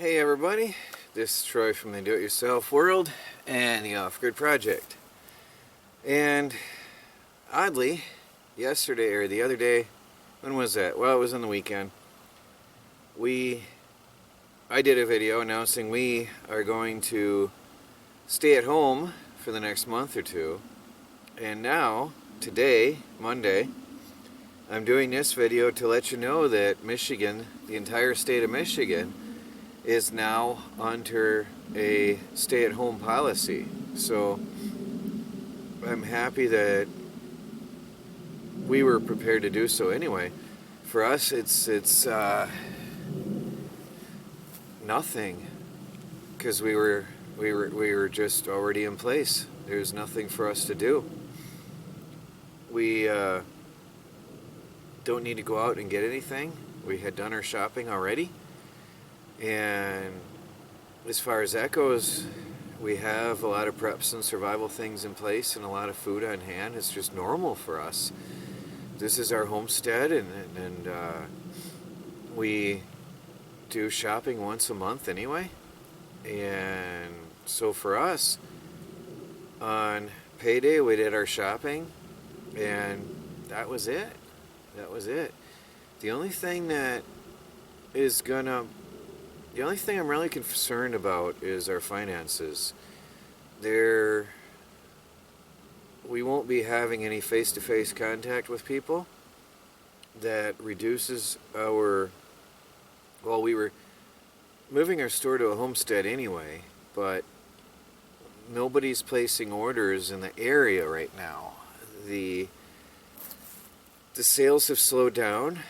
Hey everybody, this is Troy from the Do-It-Yourself World and the Off-Grid Project. And oddly, yesterday or the other day, when was that? Well, it was on the weekend. I did a video announcing we are going to stay at home for the next month or two. And now, today, Monday, I'm doing this video to let you know that Michigan, the entire state of Michigan, is now under a stay-at-home policy. So I'm happy that we were prepared to do so anyway. For us, it's nothing because we were just already in place. There's nothing for us to do. We don't need to go out and get anything. We had done our shopping already. And as far as that goes, we have a lot of preps and survival things in place and a lot of food on hand. It's just normal for us. This is our homestead, and we do shopping once a month anyway. And so for us, on payday, we did our shopping, and that was it. That was it. The only thing that is gonna The only thing I'm really concerned about is our finances. We won't be having any face-to-face contact with people. That reduces our... Well, we were moving our store to a homestead anyway, but nobody's placing orders in the area right now. The sales have slowed down,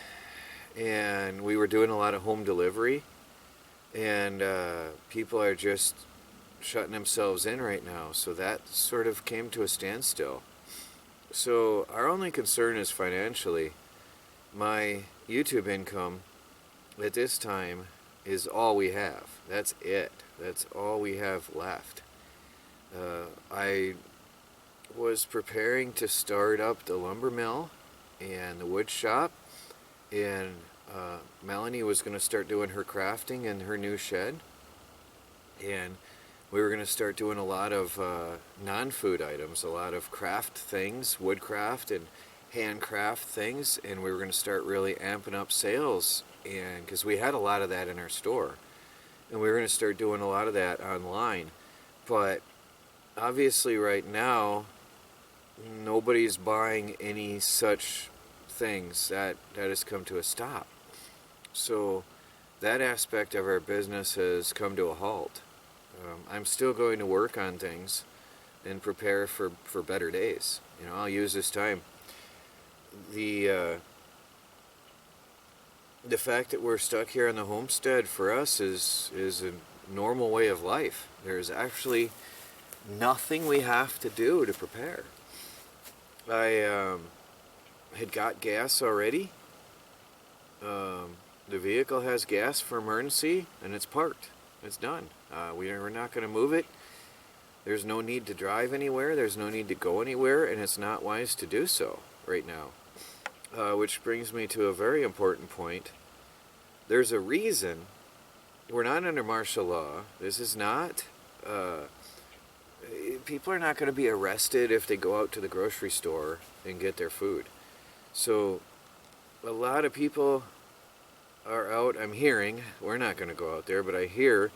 and we were doing a lot of home delivery. And people are just shutting themselves in right now. So that sort of came to a standstill. So our only concern is financially. My YouTube income at this time is all we have. That's it. That's all we have left. I was preparing to start up the lumber mill and the wood shop, and Melanie was going to start doing her crafting in her new shed, and we were going to start doing a lot of non-food items, a lot of craft things, woodcraft and handcraft things, and we were going to start really amping up sales, and because we had a lot of that in our store, and we were going to start doing a lot of that online. But obviously right now nobody's buying any such things. That has come to a stop. So that aspect of our business has come to a halt. I'm still going to work on things and prepare for better days. I'll use this time. The fact that we're stuck here on the homestead for us is a normal way of life. There's actually nothing we have to do to prepare. I had got gas already. The vehicle has gas for emergency, and it's parked. It's done. We're not going to move it. There's no need to drive anywhere. There's no need to go anywhere, and it's not wise to do so right now. Which brings me to a very important point. There's a reason we're not under martial law. This is not... people are not going to be arrested if they go out to the grocery store and get their food. So a lot of people are out. I'm hearing, we're not going to go out there, but I hear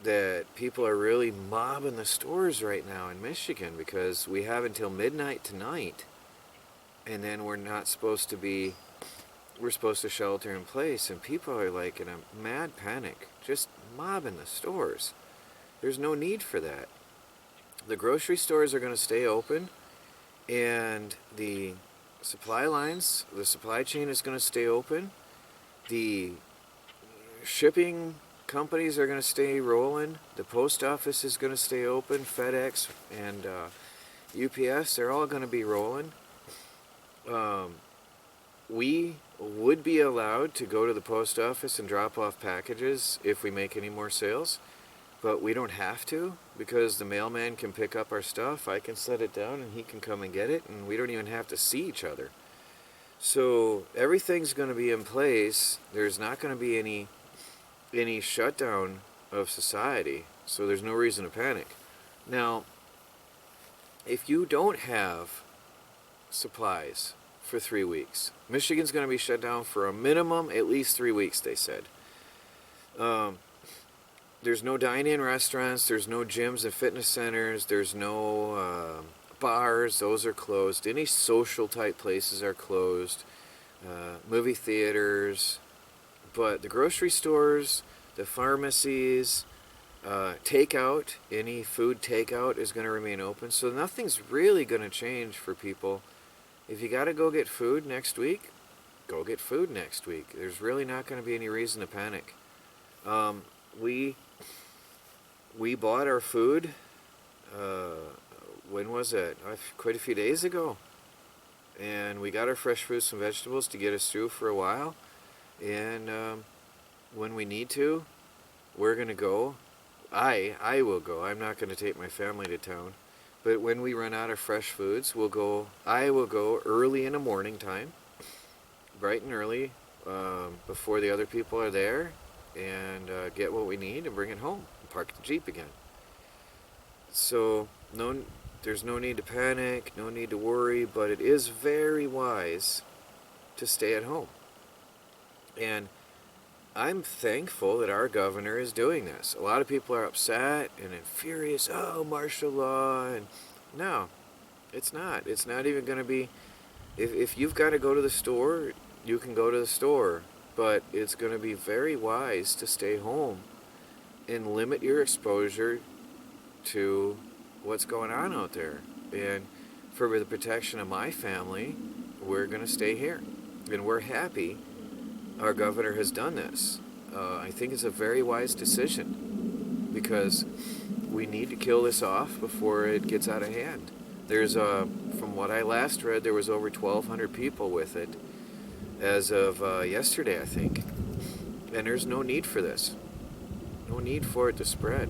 that people are really mobbing the stores right now in Michigan because we have until midnight tonight, and then we're supposed to shelter in place, and people are like in a mad panic, just mobbing the stores. There's no need for that. The grocery stores are going to stay open, and the supply lines, the supply chain is going to stay open. The shipping companies are going to stay rolling. The post office is going to stay open. FedEx and UPS, they're all going to be rolling. We would be allowed to go to the post office and drop off packages if we make any more sales, but we don't have to because the mailman can pick up our stuff. I can set it down and he can come and get it, and we don't even have to see each other. So everything's going to be in place. There's not going to be any any shutdown of society, so there's no reason to panic. Now, if you don't have supplies for 3 weeks, Michigan's going to be shut down for a minimum at least 3 weeks, they said. Um, there's no dine-in restaurants, there's no gyms and fitness centers, there's no bars, those are closed. Any social type places are closed. Movie theaters, but the grocery stores, the pharmacies, takeout, any food takeout is going to remain open. So nothing's really going to change for people. If you got to go get food next week, go get food next week. There's really not going to be any reason to panic. We bought our food. When was it? Quite a few days ago. And we got our fresh fruits and vegetables to get us through for a while. And when we need to, we're going to go. I will go. I'm not going to take my family to town. But when we run out of fresh foods, I will go early in the morning time, bright and early, before the other people are there, and get what we need and bring it home and park the Jeep again. So there's no need to panic, no need to worry, but it is very wise to stay at home. And I'm thankful that our governor is doing this. A lot of people are upset and furious. Oh, martial law. And no, it's not. It's not even going to be. If you've got to go to the store, you can go to the store. But it's going to be very wise to stay home and limit your exposure to what's going on out there. And for the protection of my family, we're going to stay here. And we're happy our governor has done this. I think it's a very wise decision because we need to kill this off before it gets out of hand. There's, from what I last read, there was over 1,200 people with it as of yesterday, I think. And there's no need for this. No need for it to spread.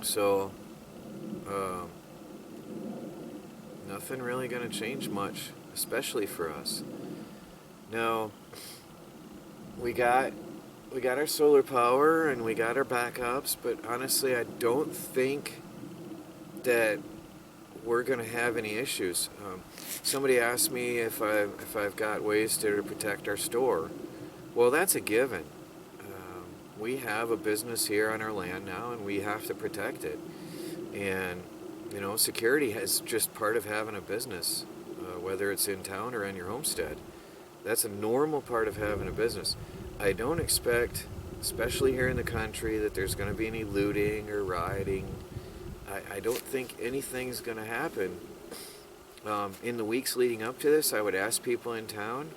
So, nothing really going to change much, especially for us. Now, we got our solar power and we got our backups, but honestly, I don't think that we're going to have any issues. Somebody asked me if I've got ways to protect our store. Well, that's a given. We have a business here on our land now, and we have to protect it. And security is just part of having a business, whether it's in town or on your homestead. That's a normal part of having a business. I don't expect, especially here in the country, that there's going to be any looting or rioting. I don't think anything's going to happen. In the weeks leading up to this, I would ask people in town,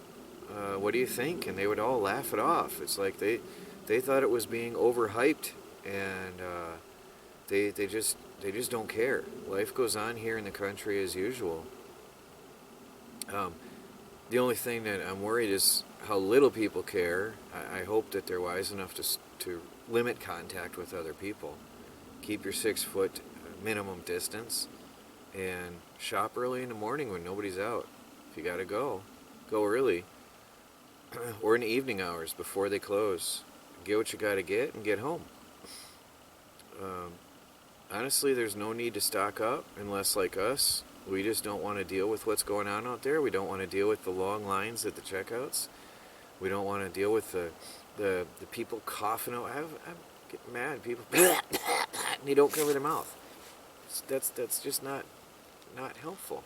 what do you think? And they would all laugh it off. It's like they thought it was being overhyped, and they just don't care. Life goes on here in the country as usual. The only thing that I'm worried is how little people care. I hope that they're wise enough to limit contact with other people. Keep your 6-foot minimum distance, and shop early in the morning when nobody's out. If you gotta go early, or in the evening hours before they close. Get what you gotta get and get home. Honestly, there's no need to stock up unless, like us, we just don't want to deal with what's going on out there. We don't want to deal with the long lines at the checkouts. We don't want to deal with the people coughing out. I get mad. People and they don't cover their mouth. That's just not helpful.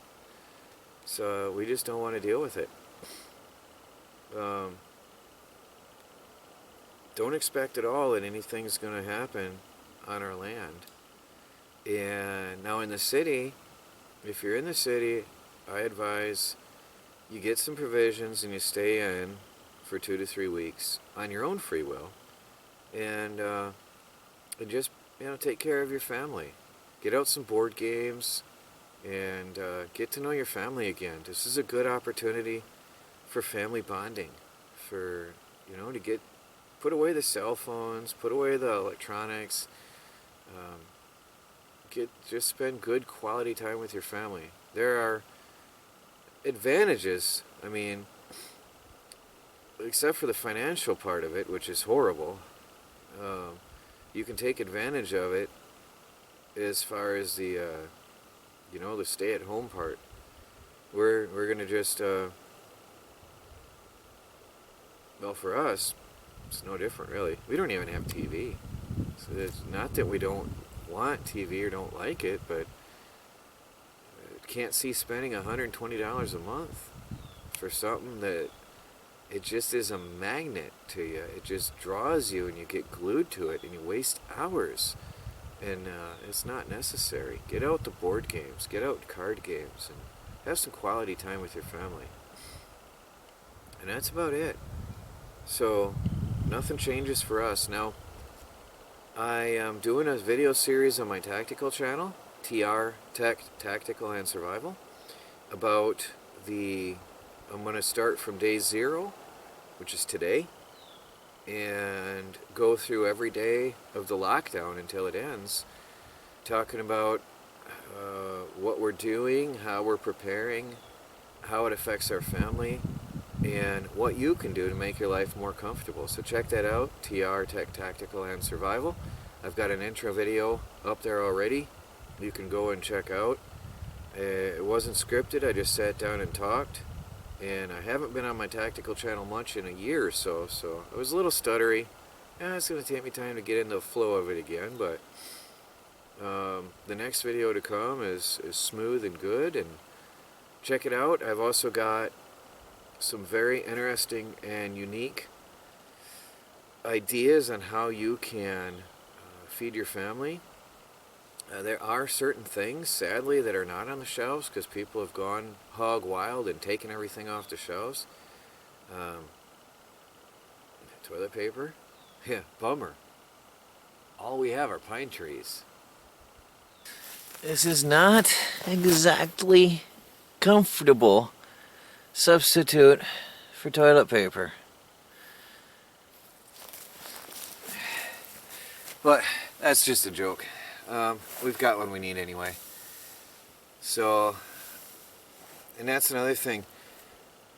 So we just don't want to deal with it. Don't expect at all that anything's going to happen on our land. And now in the city, if you're in the city, I advise you get some provisions and you stay in for 2 to 3 weeks on your own free will, and just take care of your family. Get out some board games and get to know your family again. This is a good opportunity for family bonding, for to put away the cell phones, put away the electronics. Just spend good quality time with your family. There are advantages. I mean, except for the financial part of it, which is horrible. You can take advantage of it as far as the the stay-at-home part. We're gonna just well, for us, it's no different really. We don't even have TV. So it's not that we don't want TV or don't like it, but can't see spending $120 a month for something that it just is a magnet to you. It just draws you and you get glued to it and you waste hours. And it's not necessary. Get out the board games, get out card games, and have some quality time with your family. And that's about it. So nothing changes for us. Now, I am doing a video series on my tactical channel, TR Tech Tactical and Survival, about I'm going to start from day 0, which is today, and go through every day of the lockdown until it ends, talking about what we're doing, how we're preparing, how it affects our family, and what you can do to make your life more comfortable. So check that out, TR Tech Tactical and Survival. I've got an intro video up there already you can go and check out. It wasn't scripted, I just sat down and talked. And I haven't been on my tactical channel much in a year or so, so I was a little stuttery. It's going to take me time to get in the flow of it again, but the next video to come is smooth and good, and check it out. I've also got some very interesting and unique ideas on how you can feed your family. There are certain things, sadly, that are not on the shelves because people have gone hog wild and taken everything off the shelves. Toilet paper? Yeah, bummer. All we have are pine trees. This is not exactly comfortable substitute for toilet paper. But that's just a joke. We've got what we need anyway. So, and that's another thing.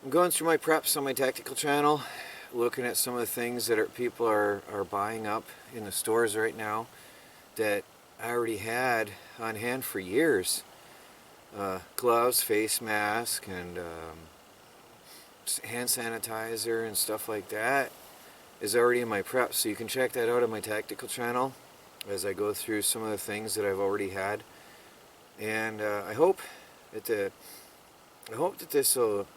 I'm going through my preps on my tactical channel, looking at some of the things that people are buying up in the stores right now that I already had on hand for years. Gloves, face mask, and hand sanitizer and stuff like that is already in my prep. So you can check that out on my tactical channel as I go through some of the things that I've already had. And I hope that this will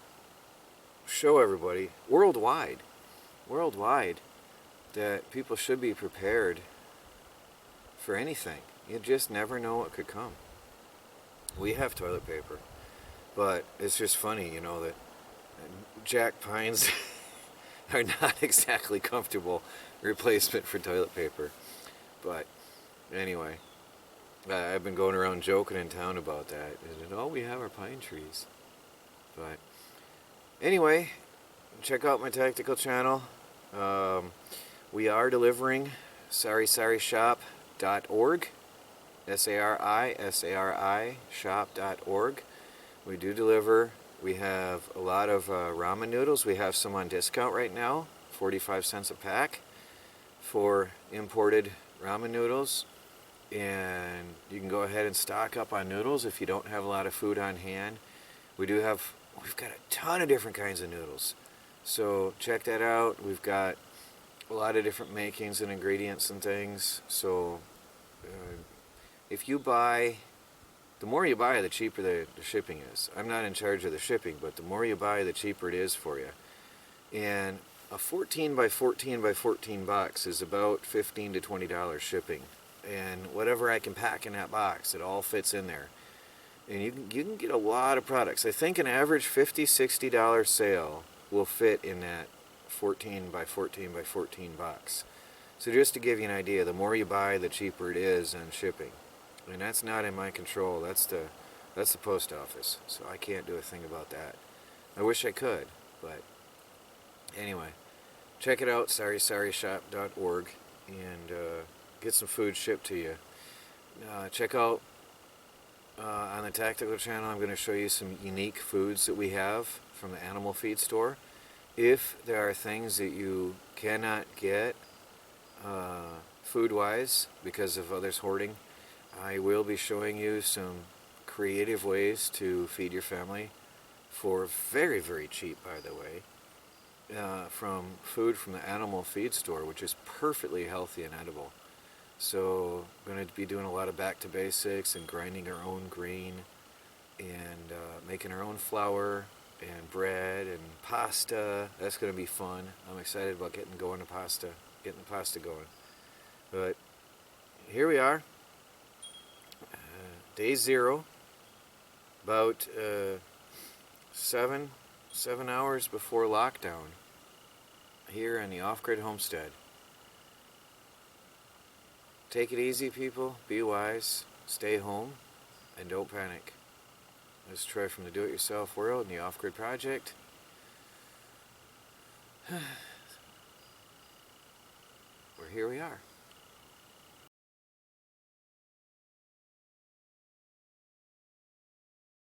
show everybody worldwide that people should be prepared for anything. You just never know what could come. We have toilet paper, but it's just funny, that jack pines are not exactly comfortable replacement for toilet paper. But anyway, I've been going around joking in town about that. And all we have are pine trees. But anyway, check out my tactical channel. We are delivering SariSariShop.org. SARI shop.org. We do deliver. We have a lot of ramen noodles. We have some on discount right now, 45 cents a pack for imported ramen noodles. And you can go ahead and stock up on noodles if you don't have a lot of food on hand. We've got a ton of different kinds of noodles. So check that out. We've got a lot of different makings and ingredients and things. So if you buy, the more you buy, the cheaper the shipping is. I'm not in charge of the shipping, but the more you buy, the cheaper it is for you. And a 14 by 14 by 14 box is about $15 to $20 shipping. And whatever I can pack in that box, it all fits in there. And you can get a lot of products. I think an average $50, $60 sale will fit in that 14 by 14 by 14 box. So just to give you an idea, the more you buy, the cheaper it is on shipping. And that's not in my control. That's the post office. So I can't do a thing about that. I wish I could, but anyway, check it out, SariSariShop.org, and get some food shipped to you. Check out on the Tactical channel, I'm going to show you some unique foods that we have from the animal feed store. If there are things that you cannot get food-wise because of others hoarding, I will be showing you some creative ways to feed your family for very, very cheap, by the way. From food from the animal feed store, which is perfectly healthy and edible. So I'm going to be doing a lot of back to basics and grinding our own grain and making our own flour and bread and pasta. That's going to be fun. I'm excited about getting the pasta going. But here we are, day 0, about 7 hours before lockdown here in the off-grid homestead. Take it easy, people. Be wise. Stay home. And don't panic. Let's try from the do-it-yourself world and the off-grid project. Here we are.